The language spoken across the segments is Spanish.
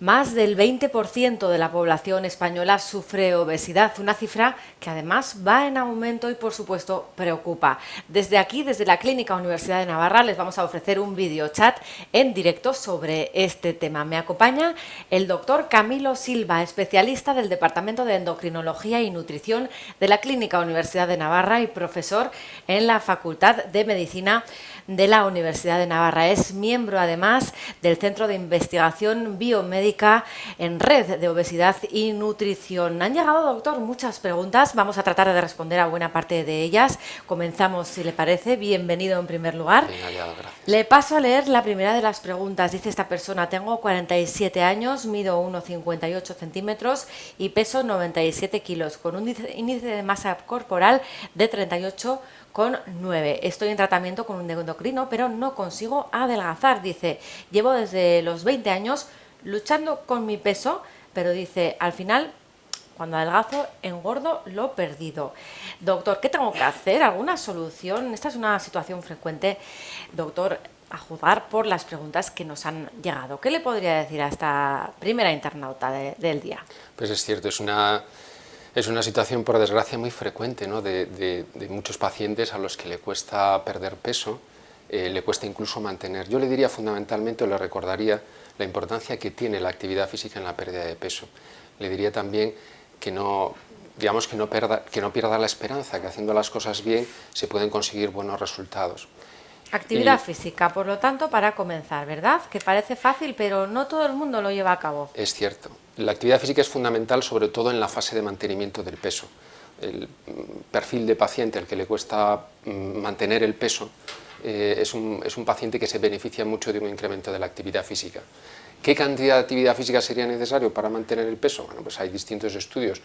Más del 20% de la población española sufre obesidad, una cifra que además va en aumento y por supuesto preocupa. Desde aquí, desde la Clínica Universidad de Navarra, les vamos a ofrecer un videochat en directo sobre este tema. Me acompaña el doctor Camilo Silva, especialista del Departamento de Endocrinología y Nutrición de la Clínica Universidad de Navarra y profesor en la Facultad de Medicina de la Universidad de Navarra. Es miembro además del Centro de Investigación Biomédica en Red de Obesidad y Nutrición. Han llegado, doctor, muchas preguntas. Vamos a tratar de responder a buena parte de ellas. Comenzamos, si le parece. Bienvenido en primer lugar. Bien hallado, gracias. Le paso a leer la primera de las preguntas. Dice esta persona: tengo 47 años, mido 1,58 centímetros y peso 97 kilos, con un índice de masa corporal de 38,9. Estoy en tratamiento con un endocrino, pero no consigo adelgazar. Dice, llevo desde los 20 años luchando con mi peso, pero dice, al final, cuando adelgazo, engordo lo perdido. Doctor, ¿qué tengo que hacer? ¿Alguna solución? Esta es una situación frecuente, doctor, a juzgar por las preguntas que nos han llegado. ¿Qué le podría decir a esta primera internauta del día? Pues es cierto, es una situación, por desgracia, muy frecuente, ¿no? de muchos pacientes a los que le cuesta perder peso, le cuesta incluso mantener. Yo le diría fundamentalmente, o le recordaría, la importancia que tiene la actividad física en la pérdida de peso. Le diría también que no pierda la esperanza, que haciendo las cosas bien se pueden conseguir buenos resultados. Actividad física, por lo tanto, para comenzar, ¿verdad? Que parece fácil, pero no todo el mundo lo lleva a cabo. Es cierto. La actividad física es fundamental, sobre todo en la fase de mantenimiento del peso. El perfil de paciente al que le cuesta mantener el peso es un paciente que se beneficia mucho de un incremento de la actividad física. ¿Qué cantidad de actividad física sería necesario para mantener el peso? Bueno, pues hay distintos estudios,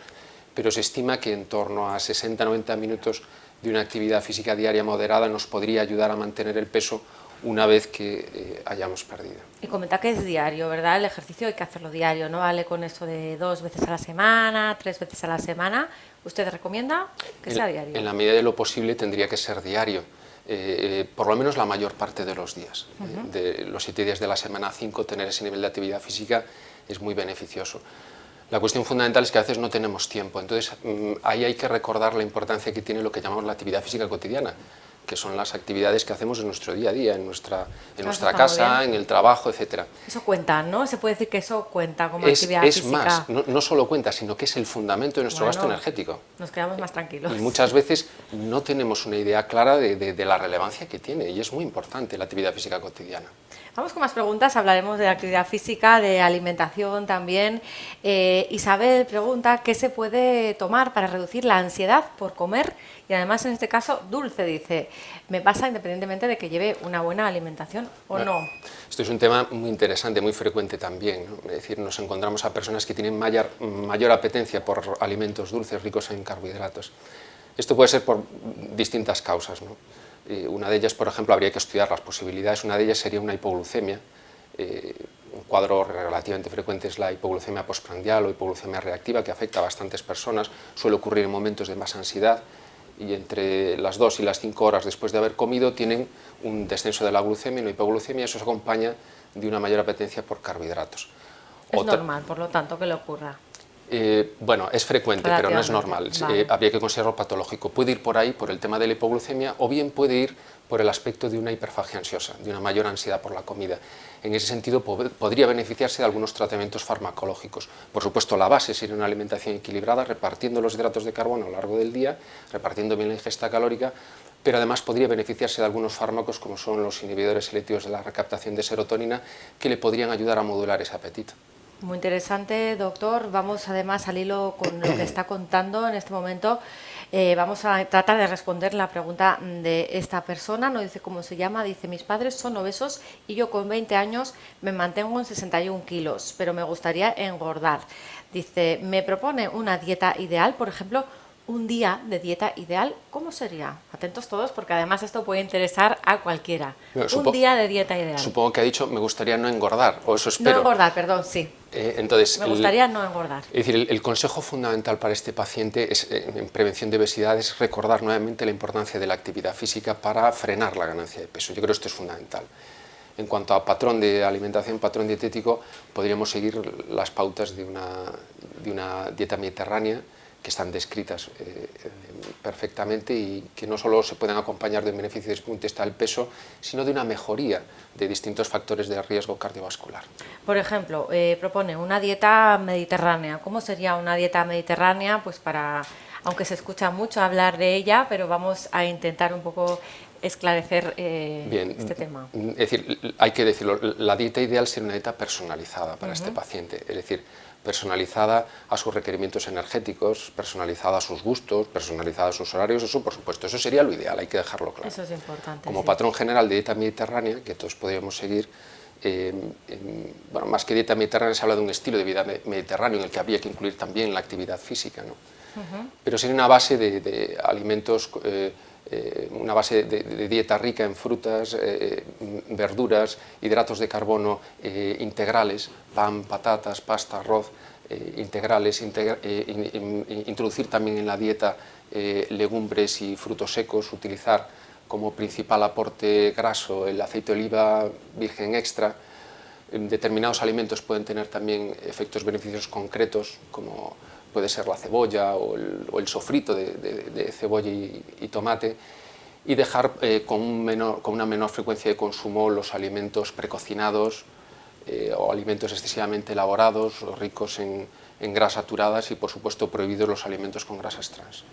pero se estima que en torno a 60-90 minutos de una actividad física diaria moderada nos podría ayudar a mantener el peso una vez que hayamos perdido. Y comenta que es diario, ¿verdad? El ejercicio hay que hacerlo diario, no vale con eso de 2 veces a la semana, 3 veces a la semana. ¿Usted recomienda que sea diario? En la medida de lo posible tendría que ser diario, por lo menos la mayor parte de los días. De los 7 días de la semana, 5, tener ese nivel de actividad física es muy beneficioso. La cuestión fundamental es que a veces no tenemos tiempo, entonces ahí hay que recordar la importancia que tiene lo que llamamos la actividad física cotidiana, que son las actividades que hacemos en nuestro día a día, en nuestra casa, en el trabajo, etc. Eso cuenta, ¿no? Se puede decir que eso cuenta como actividad física. Es más, no solo cuenta, sino que es el fundamento de nuestro gasto energético. Nos quedamos más tranquilos. Y muchas veces no tenemos una idea clara de la relevancia que tiene, y es muy importante la actividad física cotidiana. Vamos con más preguntas, hablaremos de actividad física, de alimentación también. Isabel pregunta qué se puede tomar para reducir la ansiedad por comer y además en este caso dulce, dice, me pasa independientemente de que lleve una buena alimentación o no. Esto es un tema muy interesante, muy frecuente también, ¿no? Es decir, nos encontramos a personas que tienen mayor apetencia por alimentos dulces ricos en carbohidratos. Esto puede ser por distintas causas, ¿no? Una de ellas, por ejemplo, habría que estudiar las posibilidades. Una de ellas sería una hipoglucemia. Un cuadro relativamente frecuente es la hipoglucemia postprandial o hipoglucemia reactiva, que afecta a bastantes personas. Suele ocurrir en momentos de más ansiedad y entre las 2 y las 5 horas después de haber comido tienen un descenso de la glucemia, una hipoglucemia, y eso se acompaña de una mayor apetencia por carbohidratos. Es normal, por lo tanto, que le ocurra. Bueno, es frecuente, pero no es normal. Vale. Habría que considerarlo patológico. Puede ir por ahí, por el tema de la hipoglucemia, o bien puede ir por el aspecto de una hiperfagia ansiosa, de una mayor ansiedad por la comida. En ese sentido, podría beneficiarse de algunos tratamientos farmacológicos. Por supuesto, la base sería una alimentación equilibrada, repartiendo los hidratos de carbono a lo largo del día, repartiendo bien la ingesta calórica, pero además podría beneficiarse de algunos fármacos, como son los inhibidores selectivos de la recaptación de serotonina, que le podrían ayudar a modular ese apetito. Muy interesante, doctor. Vamos además al hilo con lo que está contando en este momento. Vamos a tratar de responder la pregunta de esta persona. No dice cómo se llama. Dice, mis padres son obesos y yo con 20 años me mantengo en 61 kilos, pero me gustaría engordar. Dice, me propone una dieta ideal, por ejemplo, un día de dieta ideal, ¿cómo sería? Atentos todos, porque además esto puede interesar a cualquiera. Un día de dieta ideal. Supongo que ha dicho, me gustaría no engordar, o eso espero. No engordar, perdón, sí. Entonces, me gustaría no engordar. Es decir, el consejo fundamental para este paciente en prevención de obesidad es recordar nuevamente la importancia de la actividad física para frenar la ganancia de peso. Yo creo que esto es fundamental. En cuanto a patrón de alimentación, patrón dietético, podríamos seguir las pautas de una dieta mediterránea que están descritas perfectamente y que no solo se pueden acompañar de un beneficio desde el punto de vista del peso, sino de una mejoría de distintos factores de riesgo cardiovascular. Por ejemplo, propone una dieta mediterránea. ¿Cómo sería una dieta mediterránea? Pues aunque se escucha mucho hablar de ella, pero vamos a intentar un poco esclarecer este tema. Es decir, hay que decirlo, la dieta ideal sería una dieta personalizada para este paciente, es decir, personalizada a sus requerimientos energéticos, personalizada a sus gustos, personalizada a sus horarios, eso por supuesto, eso sería lo ideal, hay que dejarlo claro. Eso es importante. Como patrón general de dieta mediterránea, que todos podríamos seguir, bueno, más que dieta mediterránea se habla de un estilo de vida mediterráneo en el que habría que incluir también la actividad física, ¿no? Pero sería una base de alimentos, una base de dieta rica en frutas, verduras, hidratos de carbono integrales, pan, patatas, pasta, arroz, integrales, introducir también en la dieta legumbres y frutos secos, utilizar como principal aporte graso el aceite de oliva virgen extra. Determinados alimentos pueden tener también efectos beneficiosos concretos, como puede ser la cebolla o el sofrito de cebolla y tomate, y dejar con una menor frecuencia de consumo los alimentos precocinados o alimentos excesivamente elaborados o ricos en grasas saturadas y, por supuesto, prohibidos los alimentos con grasas trans.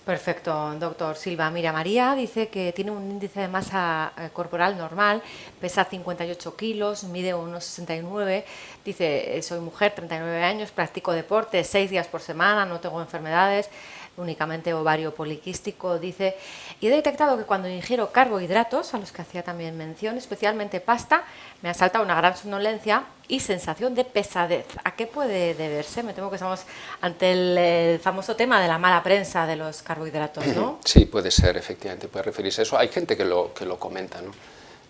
Perfecto, doctor Silva. Mira, María dice que tiene un índice de masa corporal normal, pesa 58 kilos, mide unos 69, dice, soy mujer, 39 años, practico deporte 6 días por semana, no tengo enfermedades, únicamente ovario poliquístico, dice, y he detectado que cuando ingiero carbohidratos, a los que hacía también mención, especialmente pasta, me asalta una gran somnolencia y sensación de pesadez. ¿A qué puede deberse? Me temo que estamos ante el famoso tema de la mala prensa de los carbohidratos, ¿no? Sí, puede ser, efectivamente, puede referirse a eso. Hay gente que lo comenta, ¿no?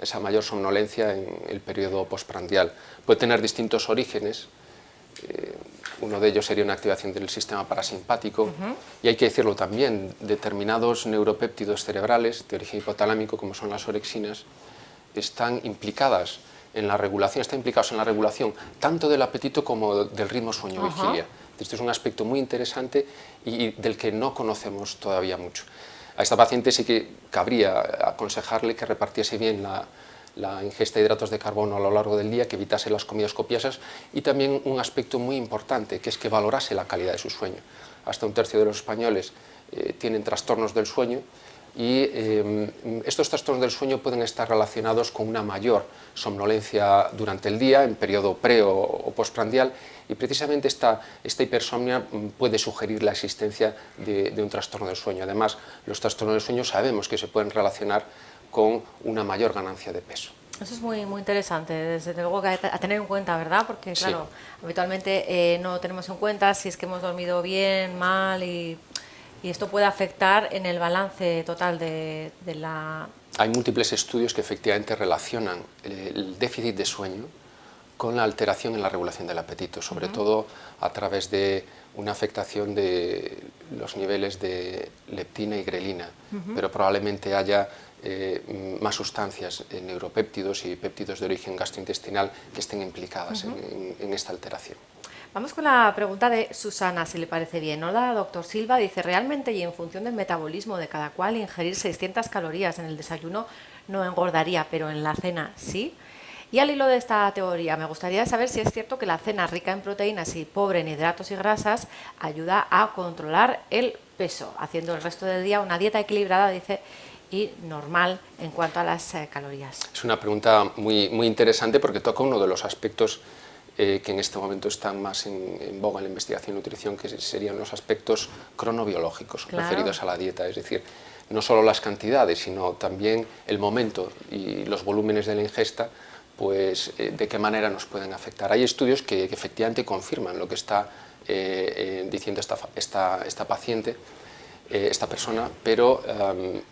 Esa mayor somnolencia en el periodo postprandial. Puede tener distintos orígenes. Uno de ellos sería una activación del sistema parasimpático, y hay que decirlo también, determinados neuropéptidos cerebrales de origen hipotalámico, como son las orexinas, están implicados en la regulación tanto del apetito como del ritmo sueño-vigilia. Esto es un aspecto muy interesante y del que no conocemos todavía mucho. A esta paciente sí que cabría aconsejarle que repartiese bien la ingesta de hidratos de carbono a lo largo del día, que evitase las comidas copiosas, y también un aspecto muy importante, que es que valorase la calidad de su sueño. Hasta un tercio de los españoles tienen trastornos del sueño, y estos trastornos del sueño pueden estar relacionados con una mayor somnolencia durante el día, en periodo pre o postprandial, y precisamente esta hipersomnia puede sugerir la existencia de un trastorno del sueño. Además, los trastornos del sueño sabemos que se pueden relacionar con una mayor ganancia de peso. Eso es muy, muy interesante, desde luego que a tener en cuenta, ¿verdad? Porque, claro, habitualmente no tenemos en cuenta si es que hemos dormido bien, mal, y esto puede afectar en el balance total de la... Hay múltiples estudios que efectivamente relacionan el déficit de sueño con la alteración en la regulación del apetito, sobre todo a través de una afectación de los niveles de leptina y grelina, pero probablemente haya más sustancias, neuropéptidos y péptidos de origen gastrointestinal que estén implicadas en esta alteración. Vamos con la pregunta de Susana, si le parece bien. Hola, doctor Silva, dice, realmente y en función del metabolismo de cada cual, ingerir 600 calorías en el desayuno no engordaría, pero en la cena sí. Y al hilo de esta teoría, me gustaría saber si es cierto que la cena rica en proteínas y pobre en hidratos y grasas ayuda a controlar el peso, haciendo el resto del día una dieta equilibrada, dice, y normal en cuanto a las calorías. Es una pregunta muy, muy interesante porque toca uno de los aspectos que en este momento están más en boga en la investigación y nutrición, que serían los aspectos cronobiológicos referidos a la dieta, es decir, no solo las cantidades, sino también el momento y los volúmenes de la ingesta, pues de qué manera nos pueden afectar. Hay estudios que efectivamente confirman lo que está diciendo esta paciente, esta persona, pero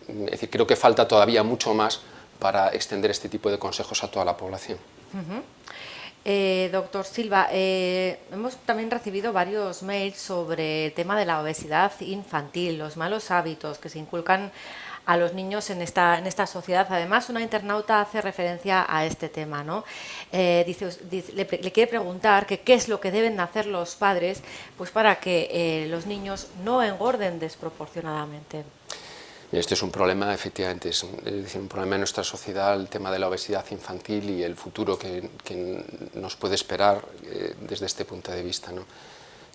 es decir, creo que falta todavía mucho más para extender este tipo de consejos a toda la población. Doctor Silva, hemos también recibido varios mails sobre el tema de la obesidad infantil, los malos hábitos que se inculcan a los niños en esta sociedad. Además, una internauta hace referencia a este tema, ¿no? Le quiere preguntar que qué es lo que deben hacer los padres pues para que los niños no engorden desproporcionadamente. Este es un problema, efectivamente, es decir, un problema en nuestra sociedad, el tema de la obesidad infantil y el futuro que nos puede esperar desde este punto de vista, ¿no?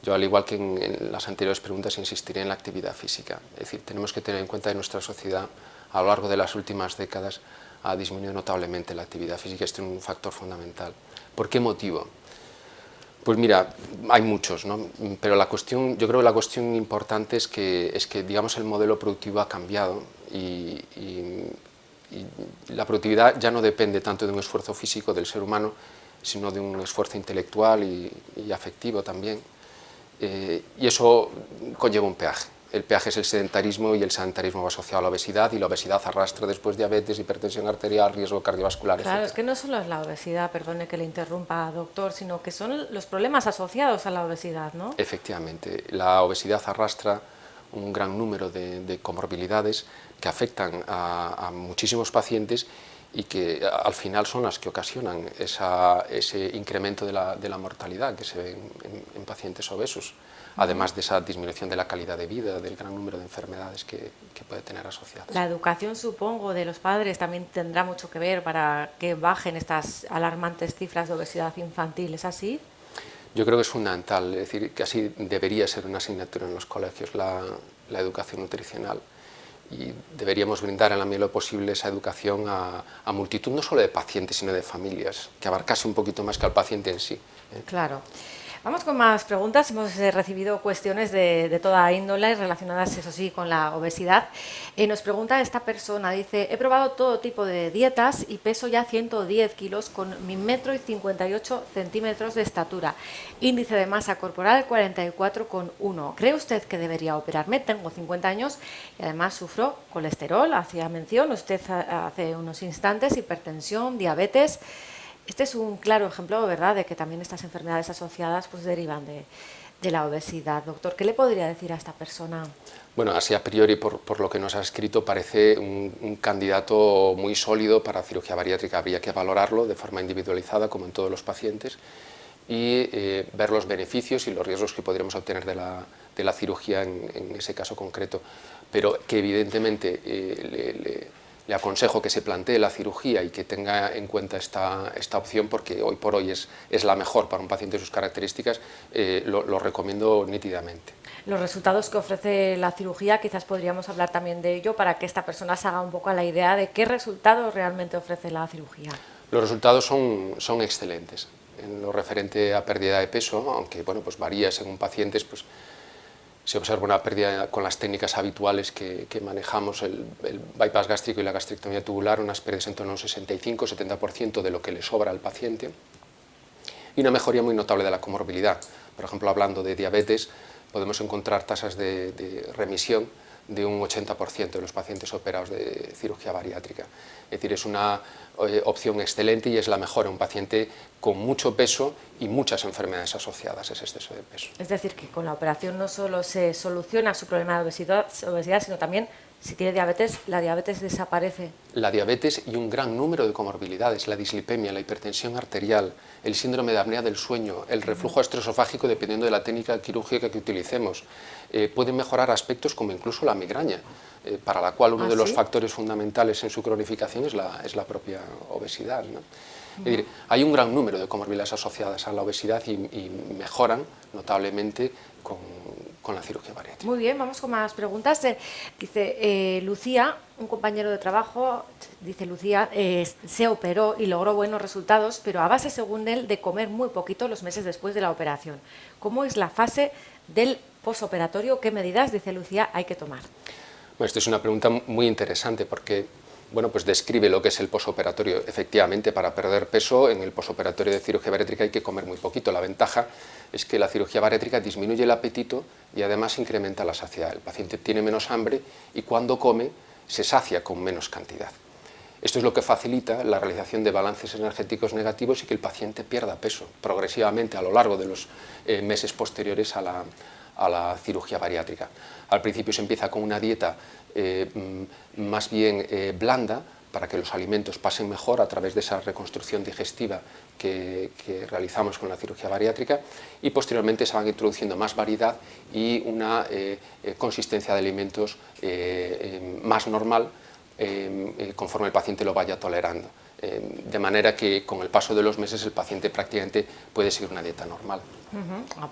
Yo, al igual que en las anteriores preguntas, insistiré en la actividad física. Es decir, tenemos que tener en cuenta que nuestra sociedad, a lo largo de las últimas décadas, ha disminuido notablemente la actividad física. Este es un factor fundamental. ¿Por qué motivo? Pues mira, hay muchos, ¿no? Pero yo creo que la cuestión importante es que digamos, el modelo productivo ha cambiado y la productividad ya no depende tanto de un esfuerzo físico del ser humano, sino de un esfuerzo intelectual y afectivo también. Y eso conlleva un peaje. El peaje es el sedentarismo, y el sedentarismo va asociado a la obesidad, y la obesidad arrastra después diabetes, hipertensión arterial, riesgo cardiovascular, Claro, etc. es que no solo es la obesidad, perdone que le interrumpa, doctor, sino que son los problemas asociados a la obesidad, ¿no? Efectivamente, la obesidad arrastra un gran número de comorbilidades que afectan a muchísimos pacientes y que al final son las que ocasionan ese incremento de la mortalidad que se ve en pacientes obesos, además de esa disminución de la calidad de vida, del gran número de enfermedades que puede tener asociadas. La educación, supongo, de los padres también tendrá mucho que ver para que bajen estas alarmantes cifras de obesidad infantil, ¿es así? Yo creo que es fundamental, es decir, que así debería ser una asignatura en los colegios, la educación nutricional. Y deberíamos brindar en la medida de lo posible esa educación a multitud, no solo de pacientes, sino de familias, que abarcase un poquito más que al paciente en sí. Claro. Vamos con más preguntas. Hemos recibido cuestiones de toda índole relacionadas, eso sí, con la obesidad. Nos pregunta esta persona, dice, he probado todo tipo de dietas y peso ya 110 kilos con mi 1,58 m de estatura. Índice de masa corporal 44,1. ¿Cree usted que debería operarme? Tengo 50 años y además sufro colesterol, hacía mención usted hace unos instantes, hipertensión, diabetes. Este es un claro ejemplo, ¿verdad?, de que también estas enfermedades asociadas pues derivan de la obesidad. Doctor, ¿qué le podría decir a esta persona? Bueno, así a priori, por lo que nos ha escrito, parece un candidato muy sólido para cirugía bariátrica. Habría que valorarlo de forma individualizada, como en todos los pacientes, y ver los beneficios y los riesgos que podríamos obtener de la cirugía en ese caso concreto. Pero que evidentemente le aconsejo que se plantee la cirugía y que tenga en cuenta esta opción, porque hoy por hoy es la mejor para un paciente de sus características. Lo recomiendo nítidamente. Los resultados que ofrece la cirugía, quizás podríamos hablar también de ello para que esta persona se haga un poco a la idea de qué resultados realmente ofrece la cirugía. Los resultados son excelentes. En lo referente a pérdida de peso, aunque bueno, pues varía según pacientes, pues se observa una pérdida con las técnicas habituales que manejamos, el bypass gástrico y la gastrectomía tubular, unas pérdidas en torno a un 65-70% de lo que le sobra al paciente, y una mejoría muy notable de la comorbilidad. Por ejemplo, hablando de diabetes, podemos encontrar tasas de remisión de un 80% de los pacientes operados de cirugía bariátrica. Es decir, es una opción excelente y es la mejor en un paciente con mucho peso y muchas enfermedades asociadas a ese exceso de peso. Es decir, que con la operación no solo se soluciona su problema de obesidad, sino también, si tiene diabetes, la diabetes desaparece. La diabetes y un gran número de comorbilidades, la dislipemia, la hipertensión arterial, el síndrome de apnea del sueño, el reflujo gastroesofágico, dependiendo de la técnica quirúrgica que utilicemos. Pueden mejorar aspectos como incluso la migraña, para la cual uno de los factores fundamentales en su cronificación es la propia obesidad, ¿no? Es decir, hay un gran número de comorbilidades asociadas a la obesidad y mejoran notablemente con la cirugía bariátrica. Muy bien, vamos con más preguntas. Dice Lucía, un compañero de trabajo, dice Lucía, se operó y logró buenos resultados, pero a base, según él, de comer muy poquito los meses después de la operación. ¿Cómo es la fase del posoperatorio? ¿Qué medidas, dice Lucía, hay que tomar? Bueno, esta es una pregunta muy interesante porque bueno, pues describe lo que es el posoperatorio. Efectivamente, para perder peso en el posoperatorio de cirugía bariátrica hay que comer muy poquito. La ventaja es que la cirugía bariátrica disminuye el apetito y además incrementa la saciedad. El paciente tiene menos hambre y cuando come se sacia con menos cantidad. Esto es lo que facilita la realización de balances energéticos negativos y que el paciente pierda peso progresivamente a lo largo de los meses posteriores a la cirugía bariátrica. Al principio se empieza con una dieta más bien blanda, para que los alimentos pasen mejor a través de esa reconstrucción digestiva que realizamos con la cirugía bariátrica, y posteriormente se van introduciendo más variedad y una consistencia de alimentos más normal conforme el paciente lo vaya tolerando. De manera que con el paso de los meses el paciente prácticamente puede seguir una dieta normal.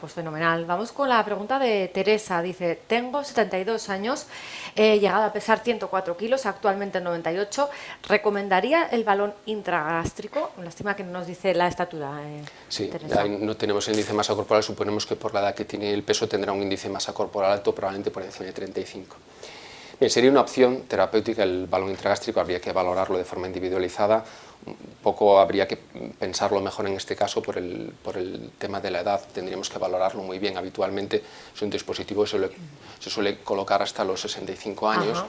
Pues fenomenal. Vamos con la pregunta de Teresa. Dice, tengo 72 años, he llegado a pesar 104 kilos, actualmente 98. ¿Recomendaría el balón intragástrico? Lástima que no nos dice la estatura, Sí, Teresa. ahí no tenemos el índice de masa corporal, suponemos que por la edad que tiene el peso tendrá un índice de masa corporal alto, probablemente por encima de 35. Bien, sería una opción terapéutica el balón intragástrico, habría que valorarlo de forma individualizada, un poco habría que pensarlo mejor en este caso por el tema de la edad, tendríamos que valorarlo muy bien. Habitualmente es un dispositivo que se suele colocar hasta los 65 años. Ajá.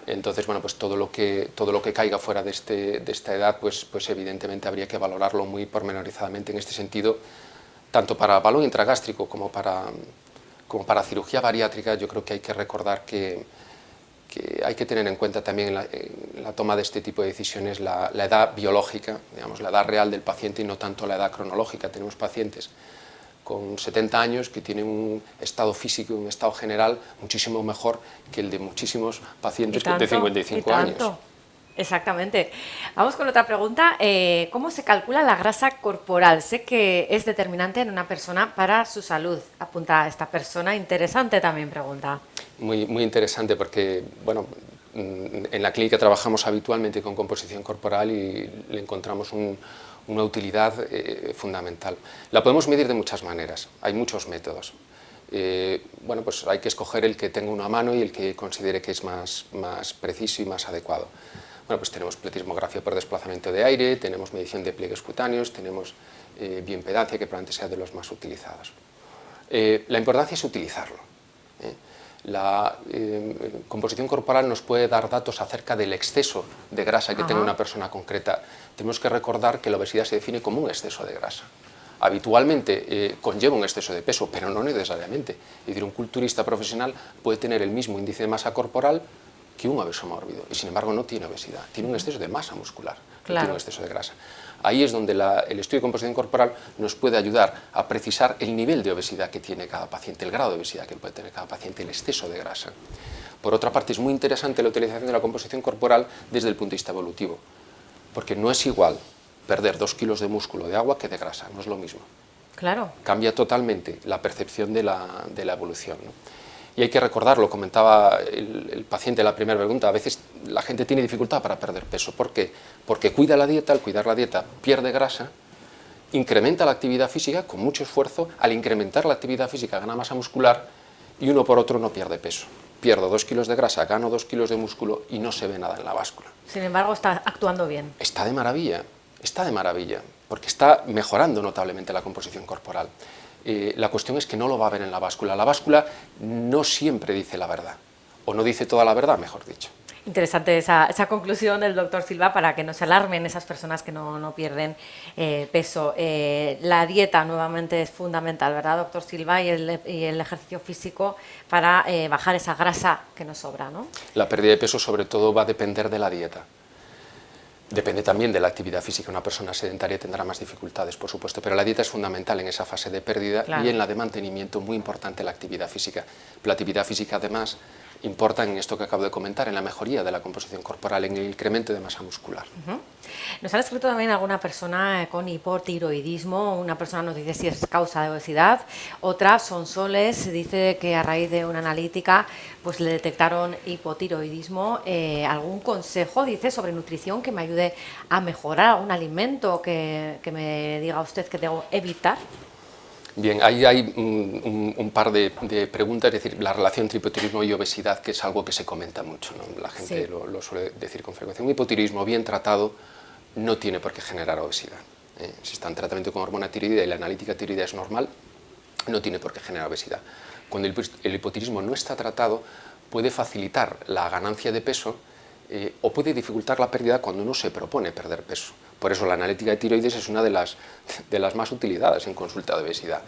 Entonces, bueno, pues todo lo que caiga fuera de esta edad, pues evidentemente habría que valorarlo muy pormenorizadamente. En este sentido, tanto para balón intragástrico como para cirugía bariátrica, yo creo que hay que recordar que hay que tener en cuenta también en la toma de este tipo de decisiones la edad biológica, digamos, la edad real del paciente y no tanto la edad cronológica. Tenemos pacientes con 70 años que tienen un estado físico y un estado general muchísimo mejor que el de muchísimos pacientes de 55 años. Exactamente. Vamos con otra pregunta. ¿Cómo se calcula la grasa corporal? Sé que es determinante en una persona para su salud. Apunta a esta persona. Interesante también pregunta. Muy interesante porque, bueno, en la clínica trabajamos habitualmente con composición corporal y le encontramos una utilidad fundamental. La podemos medir de muchas maneras, hay muchos métodos. Bueno, pues hay que escoger el que tenga una mano y el que considere que es más preciso y más adecuado. Bueno, pues tenemos pletismografía por desplazamiento de aire, tenemos medición de pliegues cutáneos, tenemos bioimpedancia, que probablemente sea de los más utilizados. La importancia es utilizarlo. La composición corporal nos puede dar datos acerca del exceso de grasa que tenga una persona concreta. Tenemos que recordar que la obesidad se define como un exceso de grasa. Habitualmente conlleva un exceso de peso, pero no necesariamente. Es decir, un culturista profesional puede tener el mismo índice de masa corporal que un obeso mórbido, y sin embargo no tiene obesidad, tiene un exceso de masa muscular, no tiene un exceso de grasa. Ahí es donde el estudio de composición corporal nos puede ayudar a precisar el nivel de obesidad que tiene cada paciente, el grado de obesidad que puede tener cada paciente, el exceso de grasa. Por otra parte, es muy interesante la utilización de la composición corporal desde el punto de vista evolutivo, porque no es igual perder 2 kilos de músculo de agua que de grasa, no es lo mismo. Claro. Cambia totalmente la percepción de la evolución, ¿no? Y hay que recordarlo, comentaba el paciente en la primera pregunta, a veces la gente tiene dificultad para perder peso. ¿Por qué? Porque cuida la dieta, al cuidar la dieta pierde grasa, incrementa la actividad física con mucho esfuerzo, al incrementar la actividad física gana masa muscular y uno por otro no pierde peso. Pierdo 2 kilos de grasa, gano 2 kilos de músculo y no se ve nada en la báscula. Sin embargo, está actuando bien. Está de maravilla, porque está mejorando notablemente la composición corporal. La cuestión es que no lo va a ver en la báscula. La báscula no siempre dice la verdad, o no dice toda la verdad, mejor dicho. Interesante esa conclusión del doctor Silva para que no se alarmen esas personas que no pierden peso. La dieta nuevamente es fundamental, ¿verdad, doctor Silva? Y el ejercicio físico para bajar esa grasa que nos sobra, ¿no? La pérdida de peso sobre todo va a depender de la dieta. Depende también de la actividad física. Una persona sedentaria tendrá más dificultades, por supuesto, pero la dieta es fundamental en esa fase de pérdida, claro, y en la de mantenimiento, muy importante la actividad física. La actividad física, además, importa en esto que acabo de comentar, en la mejoría de la composición corporal, en el incremento de masa muscular. Nos ha escrito también alguna persona con hipotiroidismo, una persona nos dice si es causa de obesidad, otra, Sonsoles, dice que a raíz de una analítica pues le detectaron hipotiroidismo. ¿Algún consejo, dice, sobre nutrición que me ayude a mejorar algún alimento que me diga usted que debo evitar? Bien, ahí hay un par de preguntas, es decir, la relación entre hipotiroidismo y obesidad, que es algo que se comenta mucho, ¿no? La gente lo suele decir con frecuencia. Un hipotiroidismo bien tratado no tiene por qué generar obesidad. Si está en tratamiento con hormona tiroidea y la analítica tiroidea es normal, no tiene por qué generar obesidad. Cuando el hipotiroidismo no está tratado, puede facilitar la ganancia de peso o puede dificultar la pérdida cuando uno se propone perder peso. Por eso la analítica de tiroides es una de las más utilizadas en consulta de obesidad,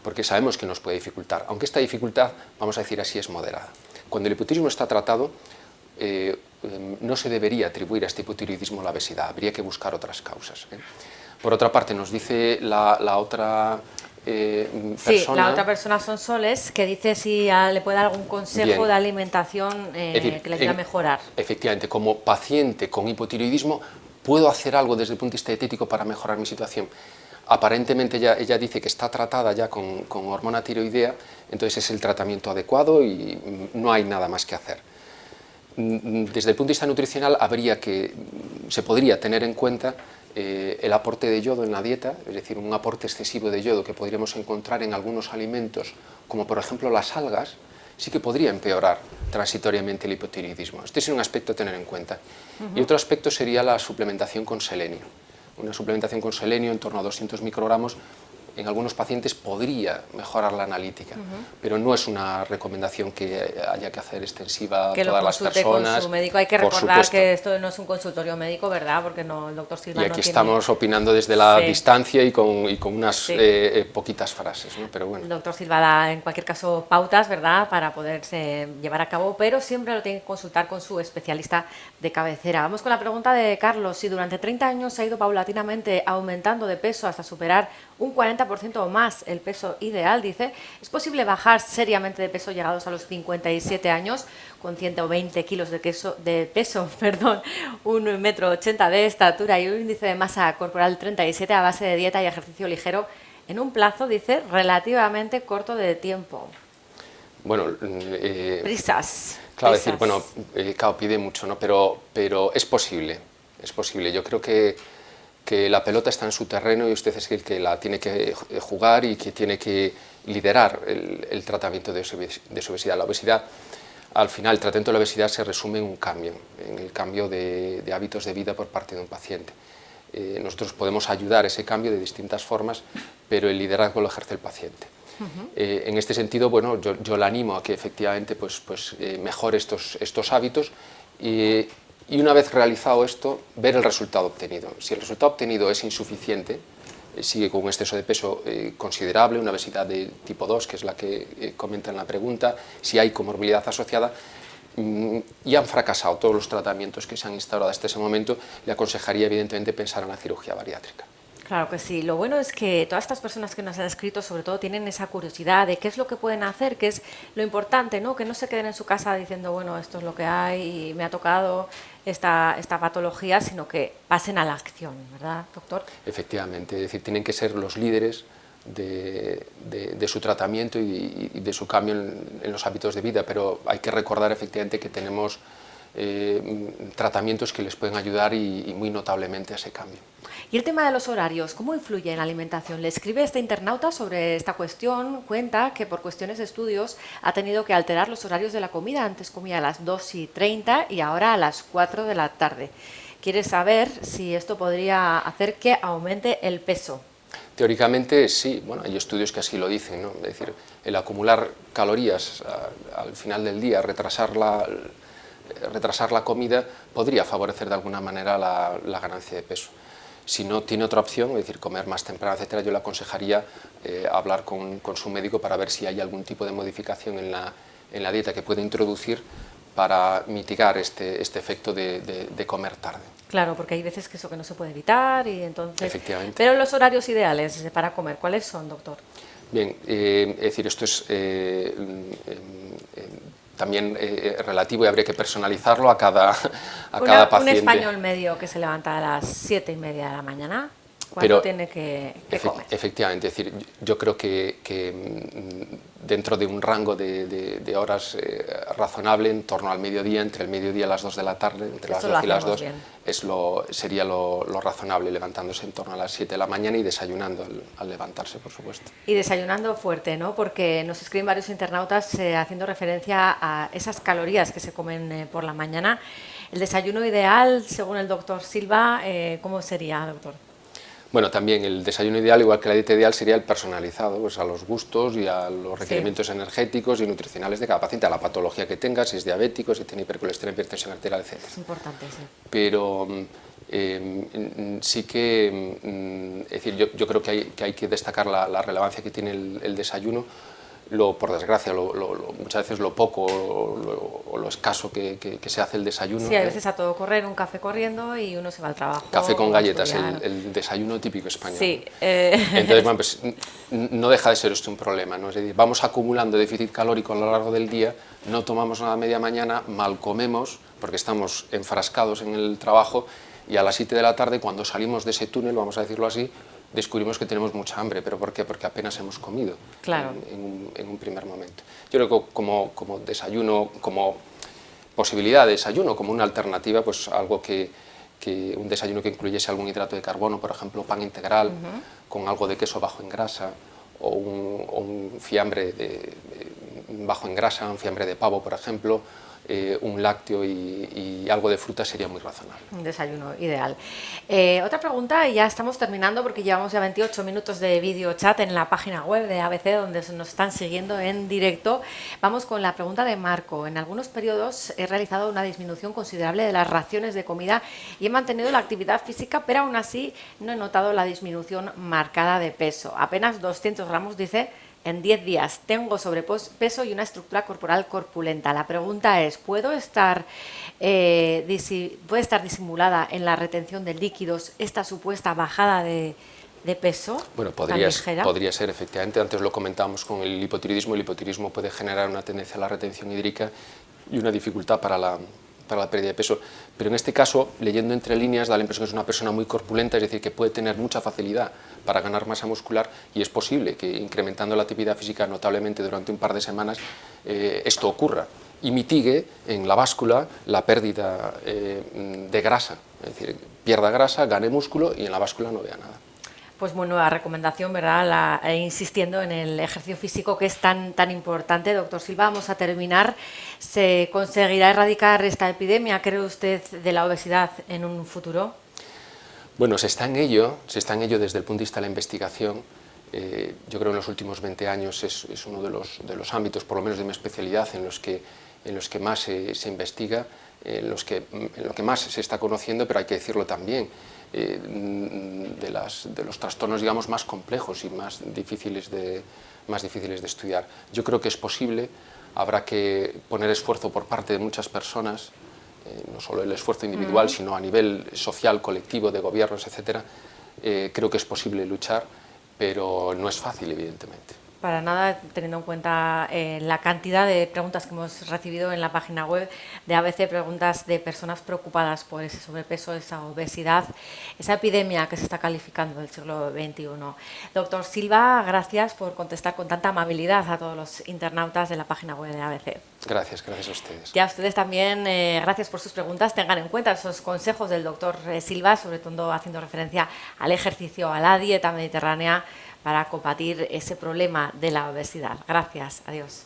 porque sabemos que nos puede dificultar, aunque esta dificultad, vamos a decir así, es moderada. Cuando el hipotiroidismo está tratado, no se debería atribuir a este hipotiroidismo la obesidad, habría que buscar otras causas. Por otra parte, nos dice la otra persona... Sí, la otra persona son Soles, que dice si le puede dar algún consejo Bien. de alimentación que le ayude a mejorar. Efectivamente, como paciente con hipotiroidismo, ¿puedo hacer algo desde el punto de vista dietético para mejorar mi situación? Aparentemente ella dice que está tratada ya con hormona tiroidea, entonces es el tratamiento adecuado y no hay nada más que hacer. Desde el punto de vista nutricional se podría tener en cuenta el aporte de yodo en la dieta, es decir, un aporte excesivo de yodo que podríamos encontrar en algunos alimentos, como por ejemplo las algas, sí que podría empeorar transitoriamente el hipotiroidismo. Este es un aspecto a tener en cuenta. Y otro aspecto sería la suplementación con selenio. Una suplementación con selenio en torno a 200 microgramos en algunos pacientes podría mejorar la analítica, pero no es una recomendación que haya que hacer extensiva a todas las personas. Que lo consulte con su médico. Hay que recordar que esto no es un consultorio médico, ¿verdad? Porque no, el doctor Silva y aquí estamos opinando desde la distancia y con unas poquitas frases, ¿no? Pero bueno. El doctor Silva da, en cualquier caso, pautas, ¿verdad?, para poderse llevar a cabo, pero siempre lo tiene que consultar con su especialista de cabecera. Vamos con la pregunta de Carlos. Si durante 30 años se ha ido paulatinamente aumentando de peso hasta superar un 40% o más el peso ideal, dice, ¿es posible bajar seriamente de peso llegados a los 57 años con 120 kilos de peso, 1,80 metros de estatura y un índice de masa corporal 37 a base de dieta y ejercicio ligero en un plazo, dice, relativamente corto de tiempo? Bueno, prisas. Claro, decir, bueno, claro, pide mucho, ¿no? Pero es posible, es posible. Yo creo que la pelota está en su terreno y usted es el que la tiene que jugar y que tiene que liderar el tratamiento de su obesidad. La obesidad, al final, el tratamiento de la obesidad se resume en un cambio, en el cambio de hábitos de vida por parte de un paciente. Nosotros podemos ayudar a ese cambio de distintas formas, pero el liderazgo lo ejerce el paciente. En este sentido, bueno, yo la animo a que efectivamente mejore estos hábitos y una vez realizado esto, ver el resultado obtenido. Si el resultado obtenido es insuficiente, sigue con un exceso de peso considerable, una obesidad de tipo 2, que es la que comenta en la pregunta, si hay comorbilidad asociada, y han fracasado todos los tratamientos que se han instaurado hasta ese momento, le aconsejaría evidentemente pensar en la cirugía bariátrica. Claro que sí. Lo bueno es que todas estas personas que nos han escrito, sobre todo, tienen esa curiosidad de qué es lo que pueden hacer, que es lo importante, ¿no? Que no se queden en su casa diciendo, bueno, esto es lo que hay y me ha tocado esta patología, sino que pasen a la acción, ¿verdad, doctor? Efectivamente, es decir, tienen que ser los líderes de su tratamiento y de su cambio en los hábitos de vida, pero hay que recordar efectivamente que tenemos tratamientos que les pueden ayudar y muy notablemente a ese cambio. Y el tema de los horarios, ¿cómo influye en la alimentación? Le escribe este internauta sobre esta cuestión, cuenta que por cuestiones de estudios ha tenido que alterar los horarios de la comida, antes comía a las 2:30 y ahora a las 4 de la tarde. Quiere saber si esto podría hacer que aumente el peso. Teóricamente sí, bueno, hay estudios que así lo dicen, ¿no? Es decir, el acumular calorías al final del día, retrasar la comida, podría favorecer de alguna manera la ganancia de peso. Si no tiene otra opción, es decir, comer más temprano, etcétera, yo le aconsejaría hablar con su médico para ver si hay algún tipo de modificación en la dieta que puede introducir para mitigar este efecto de comer tarde. Claro, porque hay veces que eso que no se puede evitar y entonces... Efectivamente. Pero los horarios ideales para comer, ¿cuáles son, doctor? Bien, es decir, esto es también relativo y habría que personalizarlo a cada paciente. Un español medio que se levanta a las 7:30 de la mañana, ¿cuánto tiene que comer? Efectivamente, es decir, yo creo que dentro de un rango de horas razonable, en torno al mediodía, entre el mediodía y las 2 de la tarde, entre las 12 y las 2, sería lo razonable, levantándose en torno a las 7 de la mañana y desayunando al levantarse, por supuesto. Y desayunando fuerte, ¿no? Porque nos escriben varios internautas haciendo referencia a esas calorías que se comen por la mañana. El desayuno ideal, según el doctor Silva, ¿cómo sería, doctor? Bueno, también el desayuno ideal, igual que la dieta ideal, sería el personalizado, pues a los gustos y a los requerimientos energéticos y nutricionales de cada paciente, a la patología que tenga, si es diabético, si tiene hipercolesterolemia, hipertensión arterial, etc. Es importante, sí. Pero sí que, es decir, yo creo que hay que destacar la relevancia que tiene el desayuno, por desgracia, muchas veces lo poco o lo escaso que se hace el desayuno. Sí, a veces a todo correr, un café corriendo y uno se va al trabajo. Café con galletas, el desayuno típico español. Sí. Entonces, bueno, pues no deja de ser esto un problema, ¿no? Es decir, vamos acumulando déficit calórico a lo largo del día, no tomamos nada a media mañana, mal comemos, porque estamos enfrascados en el trabajo, y a las 7 de la tarde, cuando salimos de ese túnel, vamos a decirlo así, descubrimos que tenemos mucha hambre. ¿Pero por qué? Porque apenas hemos comido. Claro. en un primer momento. Yo creo que como desayuno, como posibilidad de desayuno, como una alternativa, pues algo un desayuno que incluyese algún hidrato de carbono, por ejemplo, pan integral, con algo de queso bajo en grasa, o un fiambre bajo en grasa, un fiambre de pavo, por ejemplo, un lácteo y algo de fruta sería muy razonable. Un desayuno ideal. Otra pregunta, y ya estamos terminando porque llevamos ya 28 minutos de video chat en la página web de ABC, donde nos están siguiendo en directo. Vamos con la pregunta de Marco. En algunos periodos he realizado una disminución considerable de las raciones de comida y he mantenido la actividad física, pero aún así no he notado la disminución marcada de peso. Apenas 200 gramos, dice, en 10 días. Tengo sobrepeso y una estructura corporal corpulenta. La pregunta es, ¿puede estar disimulada en la retención de líquidos esta supuesta bajada de peso? Bueno, podría ser, efectivamente. Antes lo comentábamos con el hipotiroidismo. El hipotiroidismo puede generar una tendencia a la retención hídrica y una dificultad para la pérdida de peso, pero en este caso, leyendo entre líneas, da la impresión que es una persona muy corpulenta, es decir, que puede tener mucha facilidad para ganar masa muscular, y es posible que incrementando la actividad física notablemente durante un par de semanas esto ocurra y mitigue en la báscula la pérdida de grasa, es decir, pierda grasa, gane músculo y en la báscula no vea nada. Pues muy nueva recomendación, ¿verdad? Insistiendo en el ejercicio físico, que es tan importante. Doctor Silva, vamos a terminar. ¿Se conseguirá erradicar esta epidemia, cree usted, de la obesidad en un futuro? Bueno, se está en ello desde el punto de vista de la investigación. Yo creo que en los últimos 20 años es uno de los ámbitos, por lo menos de mi especialidad, en los que más se investiga, en lo que más se está conociendo, pero hay que decirlo también, de los trastornos, digamos, más complejos y más difíciles de estudiar. Yo creo que es posible, habrá que poner esfuerzo por parte de muchas personas, no solo el esfuerzo individual, sino a nivel social, colectivo, de gobiernos, etcétera. Creo que es posible luchar, pero no es fácil, evidentemente. Para nada, teniendo en cuenta la cantidad de preguntas que hemos recibido en la página web de ABC, preguntas de personas preocupadas por ese sobrepeso, esa obesidad, esa epidemia que se está calificando del siglo XXI. Doctor Silva, gracias por contestar con tanta amabilidad a todos los internautas de la página web de ABC. Gracias a ustedes. Y a ustedes también, gracias por sus preguntas. Tengan en cuenta esos consejos del doctor Silva, sobre todo haciendo referencia al ejercicio, a la dieta mediterránea, para combatir ese problema de la obesidad. Gracias, adiós.